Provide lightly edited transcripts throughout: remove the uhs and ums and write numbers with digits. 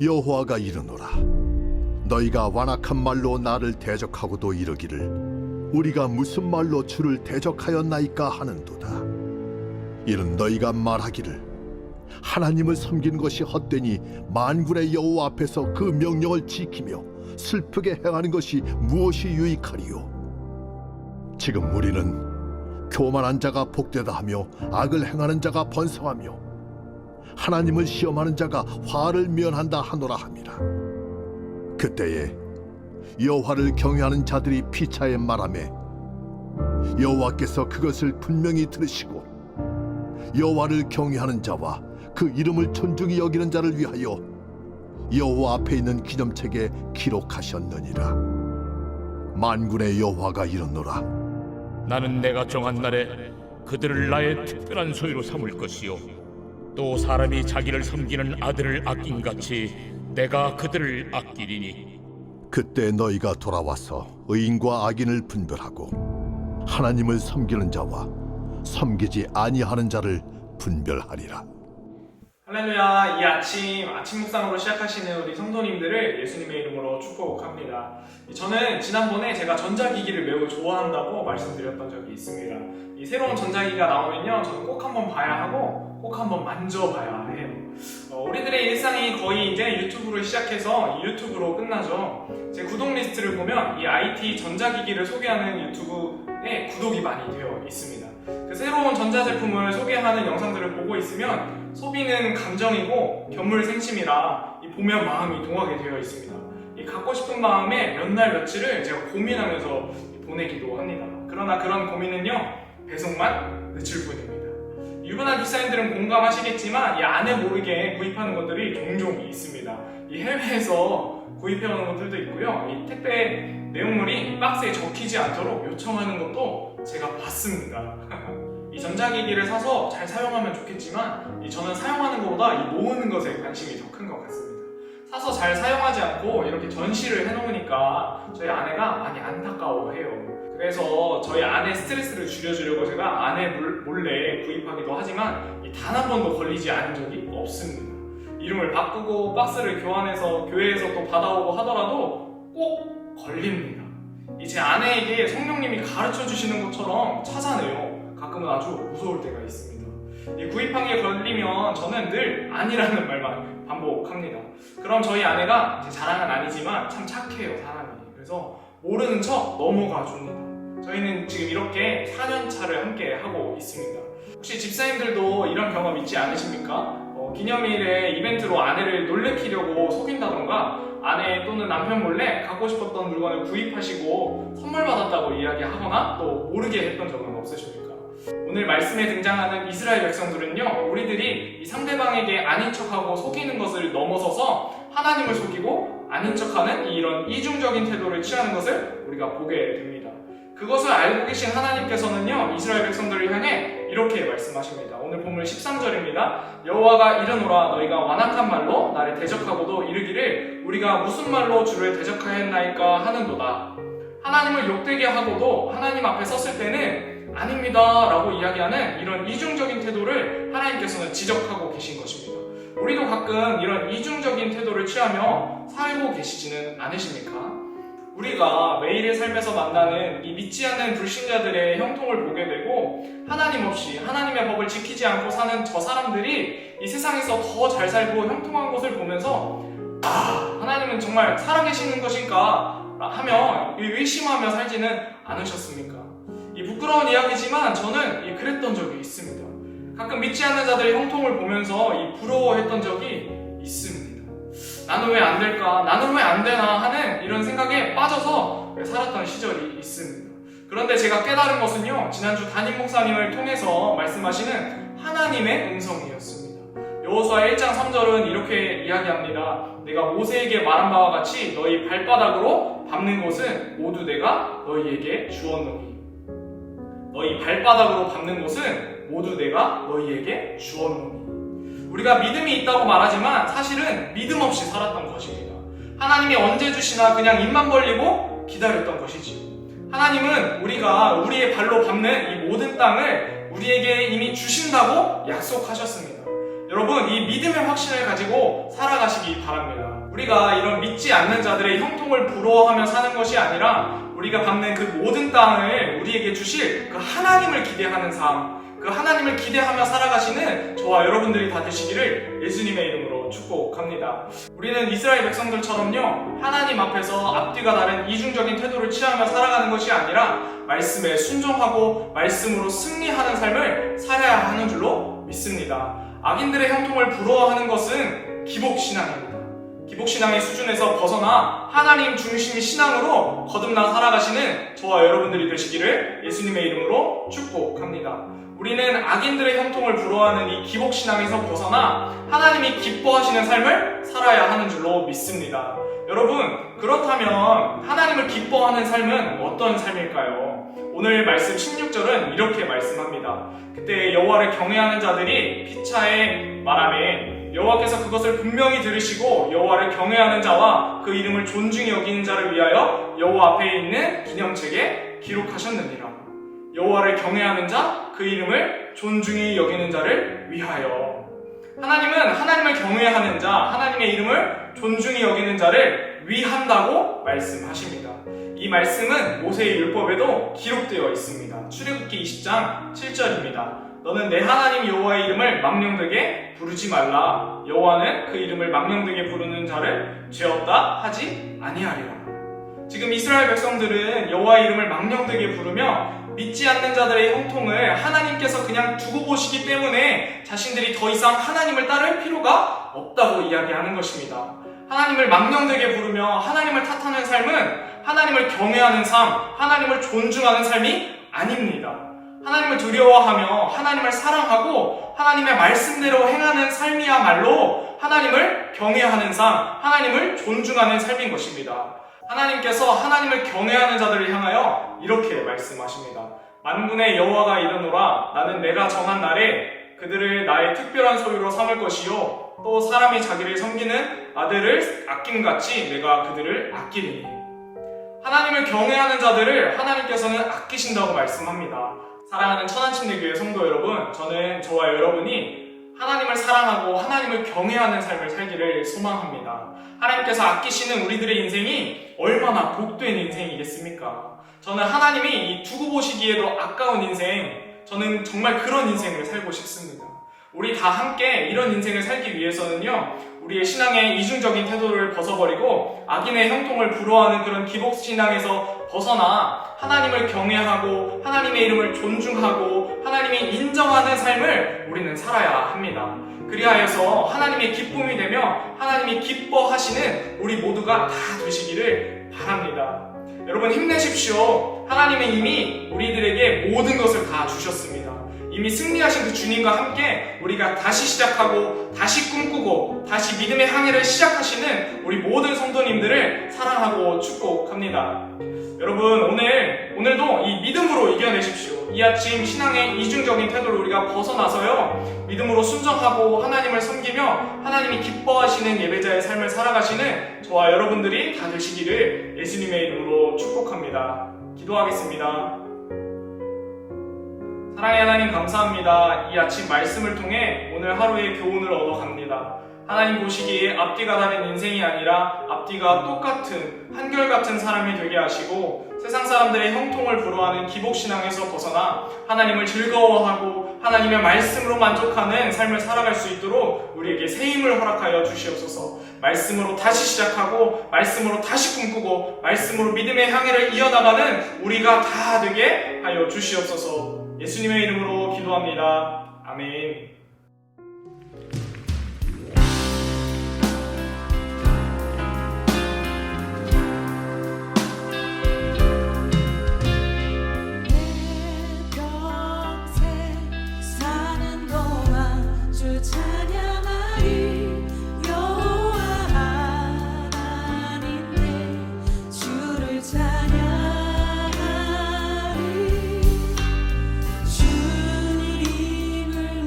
여호와가 이르노라. 너희가 완악한 말로 나를 대적하고도 이르기를 우리가 무슨 말로 주를 대적하였나이까 하는도다. 이는 너희가 말하기를 하나님을 섬기는 것이 헛되니 만군의 여호와 앞에서 그 명령을 지키며 슬프게 행하는 것이 무엇이 유익하리요. 지금 우리는 교만한 자가 복되다 하며 악을 행하는 자가 번성하며 하나님을 시험하는 자가 화를 면한다 하노라 함이라. 그때에 여호와를 경외하는 자들이 피차에 말하매 여호와께서 그것을 분명히 들으시고 여호와를 경외하는 자와 그 이름을 존중히 여기는 자를 위하여 여호와 앞에 있는 기념책에 기록하셨느니라. 만군의 여호와가 이르노라. 나는 내가 정한 날에 그들을 나의 특별한 소유로 삼을 것이요 또 사람이 자기를 섬기는 아들을 아낀같이 내가 그들을 아끼리니 그때 너희가 돌아와서 의인과 악인을 분별하고 하나님을 섬기는 자와 섬기지 아니하는 자를 분별하리라. 할렐루야. 이 아침 묵상으로 시작하시는 우리 성도님들을 예수님의 이름으로 축복합니다. 저는 지난번에 제가 전자기기를 매우 좋아한다고 말씀드렸던 적이 있습니다. 이 새로운 전자기기가 나오면요, 저는 꼭 한번 봐야 하고 꼭 한번 만져봐야 해요. 우리들의 일상이 거의 이제 유튜브를 시작해서 유튜브로 끝나죠. 제 구독 리스트를 보면 이 IT 전자기기를 소개하는 유튜브에 구독이 많이 되어 있습니다. 그 새로운 전자제품을 소개하는 영상들을 보고 있으면 소비는 감정이고 견물생심이라 보면 마음이 동하게 되어 있습니다. 이 갖고 싶은 마음에 몇 날 며칠을 제가 고민하면서 보내기도 합니다. 그러나 그런 고민은요, 배송만 늦출 뿐입니다. 유부남 기사님들은 공감하시겠지만 이 아내 모르게 구입하는 것들이 종종 있습니다. 이 해외에서 구입해오는 것들도 있고요. 이 택배 내용물이 박스에 적히지 않도록 요청하는 것도 제가 봤습니다. 이 전자기기를 사서 잘 사용하면 좋겠지만 저는 사용하는 것보다 이 모으는 것에 관심이 더 큰 것 같습니다. 사서 잘 사용하지 않고 이렇게 전시를 해놓으니까 저희 아내가 많이 안타까워해요. 그래서 저희 아내 스트레스를 줄여주려고 제가 아내 몰래 구입하기도 하지만 단 한 번도 걸리지 않은 적이 없습니다. 이름을 바꾸고 박스를 교환해서 교회에서 또 받아오고 하더라도 꼭 걸립니다. 제 아내에게 성령님이 가르쳐 주시는 것처럼 찾아내요. 가끔은 아주 무서울 때가 있습니다. 이 구입한 게 걸리면 저는 늘 아니라는 말만 반복합니다. 그럼 저희 아내가 제 자랑은 아니지만 참 착해요, 사람이. 그래서 모르는 척 넘어가 줍니다. 저희는 지금 이렇게 4년차를 함께 하고 있습니다. 혹시 집사님들도 이런 경험 있지 않으십니까? 기념일에 이벤트로 아내를 놀래키려고 속인다던가 아내 또는 남편 몰래 갖고 싶었던 물건을 구입하시고 선물 받았다고 이야기하거나 또 모르게 했던 적은 없으십니까? 오늘 말씀에 등장하는 이스라엘 백성들은요, 우리들이 이 상대방에게 아닌 척하고 속이는 것을 넘어서서 하나님을 속이고 아닌 척하는 이런 이중적인 태도를 취하는 것을 우리가 보게 됩니다. 그것을 알고 계신 하나님께서는요, 이스라엘 백성들을 향해 이렇게 말씀하십니다. 오늘 본문 13절입니다. 여호와가 이르노라. 너희가 완악한 말로 나를 대적하고도 이르기를 우리가 무슨 말로 주를 대적하였나이까 하는도다. 하나님을 욕되게 하고도 하나님 앞에 섰을 때는 아닙니다 라고 이야기하는 이런 이중적인 태도를 하나님께서는 지적하고 계신 것입니다. 우리도 가끔 이런 이중적인 태도를 취하며 살고 계시지는 않으십니까? 우리가 매일의 삶에서 만나는 이 믿지 않는 불신자들의 형통을 보게 되고 하나님 없이 하나님의 법을 지키지 않고 사는 저 사람들이 이 세상에서 더 잘 살고 형통한 것을 보면서 하나님은 정말 살아계시는 것인가 하며 의심하며 살지는 않으셨습니까? 이 부끄러운 이야기지만 저는 그랬던 적이 있습니다. 가끔 믿지 않는 자들의 형통을 보면서 부러워했던 적이 있습니다. 나는 왜 안 될까? 나는 왜 안 되나? 하는 이런 생각에 빠져서 살았던 시절이 있습니다. 그런데 제가 깨달은 것은요, 지난주 담임 목사님을 통해서 말씀하시는 하나님의 음성이었습니다. 여호수아 1장 3절은 이렇게 이야기합니다. 내가 모세에게 말한 바와 같이 너희 발바닥으로 밟는 곳은 모두 내가 너희에게 주었노니. 너희 발바닥으로 밟는 곳은 모두 내가 너희에게 주었노니. 우리가 믿음이 있다고 말하지만 사실은 믿음 없이 살았던 것입니다. 하나님이 언제 주시나 그냥 입만 벌리고 기다렸던 것이지요. 하나님은 우리가 우리의 발로 밟는 이 모든 땅을 우리에게 이미 주신다고 약속하셨습니다. 여러분, 이 믿음의 확신을 가지고 살아가시기 바랍니다. 우리가 이런 믿지 않는 자들의 형통을 부러워하며 사는 것이 아니라 우리가 받는 그 모든 땅을 우리에게 주실 그 하나님을 기대하는 삶, 그 하나님을 기대하며 살아가시는 저와 여러분들이 다 되시기를 예수님의 이름으로 축복합니다. 우리는 이스라엘 백성들처럼요, 하나님 앞에서 앞뒤가 다른 이중적인 태도를 취하며 살아가는 것이 아니라 말씀에 순종하고 말씀으로 승리하는 삶을 살아야 하는 줄로 믿습니다. 악인들의 형통을 부러워하는 것은 기복신앙입니다. 기복신앙의 수준에서 벗어나 하나님 중심의 신앙으로 거듭나 살아가시는 저와 여러분들이 되시기를 예수님의 이름으로 축복합니다. 우리는 악인들의 형통을 부러워하는 이 기복신앙에서 벗어나 하나님이 기뻐하시는 삶을 살아야 하는 줄로 믿습니다. 여러분, 그렇다면 하나님을 기뻐하는 삶은 어떤 삶일까요? 오늘 말씀 16절은 이렇게 말씀합니다. 그때 여호와를 경외하는 자들이 피차에 말하매 여호와께서 그것을 분명히 들으시고 여호와를 경외하는 자와 그 이름을 존중히 여기는 자를 위하여 여호와 앞에 있는 기념책에 기록하셨느니라. 여호와를 경외하는 자, 그 이름을 존중히 여기는 자를 위하여. 하나님은 하나님을 경외하는 자, 하나님의 이름을 존중히 여기는 자를 위한다고 말씀하십니다. 이 말씀은 모세의 율법에도 기록되어 있습니다. 출애굽기 20장 7절입니다. 너는 내 하나님 여호와의 이름을 망령되게 부르지 말라. 여호와는 그 이름을 망령되게 부르는 자를 죄 없다 하지 아니하리라. 지금 이스라엘 백성들은 여호와의 이름을 망령되게 부르며 믿지 않는 자들의 형통을 하나님께서 그냥 두고 보시기 때문에 자신들이 더 이상 하나님을 따를 필요가 없다고 이야기하는 것입니다. 하나님을 망령되게 부르며 하나님을 탓하는 삶은 하나님을 경외하는 삶, 하나님을 존중하는 삶이 아닙니다. 하나님을 두려워하며 하나님을 사랑하고 하나님의 말씀대로 행하는 삶이야말로 하나님을 경외하는 삶, 하나님을 존중하는 삶인 것입니다. 하나님께서 하나님을 경외하는 자들을 향하여 이렇게 말씀하십니다. 만군의 여호와가 이르노라. 나는 내가 정한 날에 그들을 나의 특별한 소유로 삼을 것이요 또 사람이 자기를 섬기는 아들을 아낌같이 내가 그들을 아끼리니. 하나님을 경외하는 자들을 하나님께서는 아끼신다고 말씀합니다. 사랑하는 천안침례교회 성도 여러분, 저는 저와 여러분이 하나님을 사랑하고 하나님을 경외하는 삶을 살기를 소망합니다. 하나님께서 아끼시는 우리들의 인생이 얼마나 복된 인생이겠습니까? 저는 하나님이 이 두고 보시기에도 아까운 인생, 저는 정말 그런 인생을 살고 싶습니다. 우리 다 함께 이런 인생을 살기 위해서는요, 우리의 신앙의 이중적인 태도를 벗어버리고 악인의 형통을 부러워하는 그런 기복신앙에서 벗어나 하나님을 경외하고 하나님의 이름을 존중하고 하나님이 인정하는 삶을 우리는 살아야 합니다. 그리하여서 하나님의 기쁨이 되며 하나님이 기뻐하시는 우리 모두가 다 되시기를 바랍니다. 여러분, 힘내십시오. 하나님은 이미 우리들에게 모든 것을 다 주셨습니다. 이미 승리하신 그 주님과 함께 우리가 다시 시작하고 다시 꿈꾸고 다시 믿음의 항해를 시작하시는 우리 모든 성도님들을 사랑하고 축복합니다. 여러분, 오늘도 이 믿음으로 이겨내십시오. 이 아침 신앙의 이중적인 태도를 우리가 벗어나서요, 믿음으로 순종하고 하나님을 섬기며 하나님이 기뻐하시는 예배자의 삶을 살아가시는 저와 여러분들이 다 되시기를 예수님의 이름으로 축복합니다. 기도하겠습니다. 사랑의 하나님, 감사합니다. 이 아침 말씀을 통해 오늘 하루의 교훈을 얻어갑니다. 하나님 보시기에 앞뒤가 다른 인생이 아니라 앞뒤가 똑같은 한결같은 사람이 되게 하시고 세상 사람들의 형통을 부러워하는 기복신앙에서 벗어나 하나님을 즐거워하고 하나님의 말씀으로 만족하는 삶을 살아갈 수 있도록 우리에게 새 힘을 허락하여 주시옵소서. 말씀으로 다시 시작하고 말씀으로 다시 꿈꾸고 말씀으로 믿음의 항해를 이어나가는 우리가 다 되게 하여 주시옵소서. 예수님의 이름으로 기도합니다. 아멘. 주님을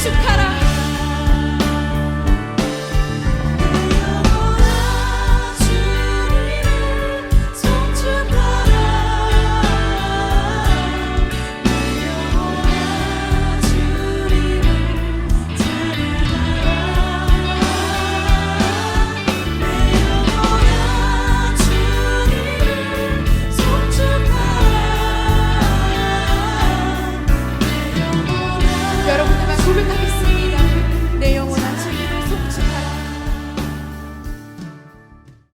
축하라